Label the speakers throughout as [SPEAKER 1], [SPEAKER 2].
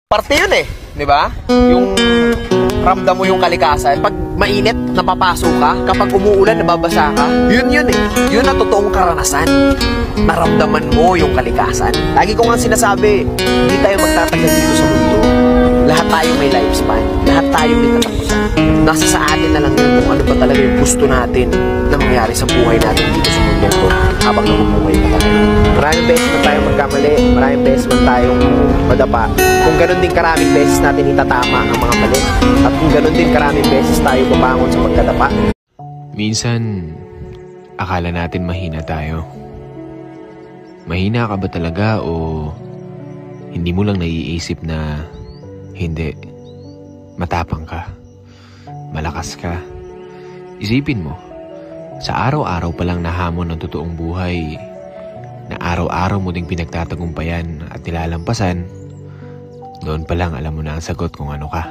[SPEAKER 1] Parte yun eh, di ba? Yung ramdam mo yung kalikasan. Pag mainit, napapasok ka. Kapag umuulan, nababasa ka. Yun eh. Yun ang totoong karanasan. Naramdaman mo yung kalikasan. Lagi ko nga sinasabi, hindi tayo magtatagal dito sa mundo. Lahat tayo may lifespan. Lahat tayo may katapusan. Nasa sa atin na lang yun kung ano ba talaga yung gusto natin na mangyari sa buhay natin dito sa mundo to habang namumuhay pa tayo. Maraming beses na tayong magkamali. Maraming beses na tayong madapa. Kung ganun din karaming beses natin itatama ang mga mali. At kung ganun din karaming beses tayo babangon sa pagkadapa.
[SPEAKER 2] Minsan, akala natin mahina tayo. Mahina ka ba talaga o hindi mo lang naiisip na hindi, matapang ka, malakas ka? Isipin mo, sa araw-araw pa lang nahamon ng totoong buhay, na araw-araw mo ding pinagtatagumpayan at nilalampasan, doon pa lang alam mo na ang sagot kung ano ka.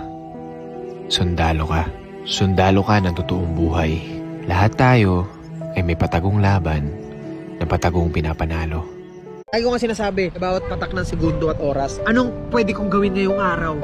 [SPEAKER 2] Sundalo ka. Sundalo ka ng totoong buhay. Lahat tayo ay may patagong laban na patagong pinapanalo.
[SPEAKER 1] Lagi ko nga sinasabi, bawat patak ng segundo at oras, anong pwede kong gawin ngayong araw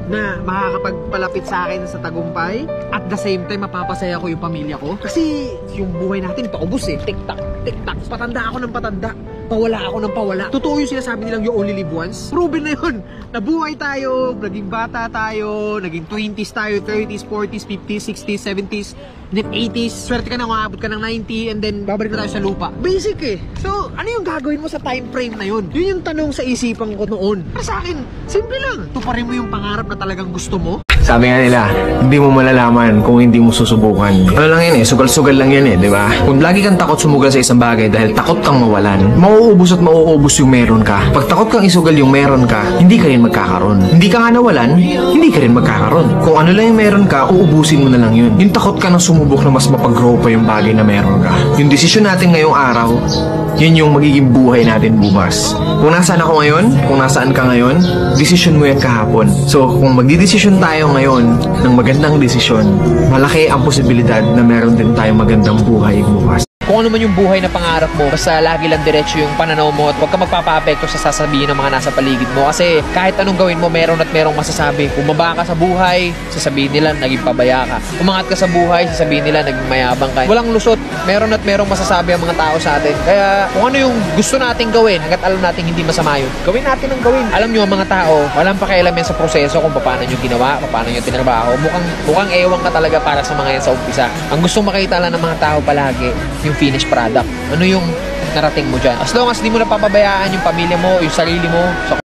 [SPEAKER 1] na makakapagpalapit sa akin sa tagumpay at the same time mapapasaya ko yung pamilya ko? Kasi yung buhay natin paubos eh. Tik-tak, tik-tak. Patanda ako ng patanda. Pawala ako ng pawala. Totoo yung sinasabi nilang you only live once. Proven na yun. Nabuhay tayo, naging bata tayo, naging 20s tayo, 30s, 40s, 50s, 60s, 70s, and then 80s. Swerte ka na kung aabot ka ng 90 and then babalik na tayo sa lupa. Basic eh. So, ano yung gagawin mo sa time frame na yun? Yun yung tanong sa isipan ko noon. Para sa akin, simple lang. Tuparin mo yung pangarap na talagang gusto mo.
[SPEAKER 3] Sabi nga nila, hindi mo malalaman kung hindi mo susubukan. Ano lang yan eh, sugal-sugal lang yan eh, di ba? Kung lagi kang takot sumugal sa isang bagay dahil takot kang mawalan, mauubos at mauubos yung meron ka. Pag takot kang isugal yung meron ka, hindi ka rin magkakaroon. Hindi ka nga nawalan, hindi ka rin magkakaroon. Kung ano lang yung meron ka, uubusin mo na lang yun. Yung takot ka na sumubok na mas mapag-grow pa yung bagay na meron ka. Yung desisyon natin ngayong araw, yun yung magiging buhay natin bukas. Kung nasaan ako ngayon, kung nasaan ka ngayon, desisyon mo yan kahapon. So, kung magdidesisyon tayo ngayon ng magandang desisyon, malaki ang posibilidad na meron din tayong magandang buhay bukas.
[SPEAKER 1] Kung ano man yung buhay na pangarap mo, basta lagi lang diretso yung pananaw mo at huwag ka magpapa-apekto sa sasabihin ng mga nasa paligid mo. Kasi kahit anong gawin mo, meron at merong masasabi. Kung maba ka sa buhay, sasabihin nila naging pabaya ka. Umangat ka sa buhay, sasabihin nila naging mayabang ka. Walang lusot, meron at merong masasabi ang mga tao sa atin. Kaya kung ano yung gusto nating gawin, hanggat alam nating hindi masama yun, gawin natin ang gawin. Alam nyo, mga tao, walang pakialam yan sa proseso kung paano nyo ginawa, paano nyo tinrabaho. Mukhang ewan ka talaga para sa mga yan sa umpisa. Ang gustong makita lang ng mga tao palagi, yung finished product. Ano yung narating mo dyan? As long as di mo napapabayaan yung pamilya mo, yung sarili mo,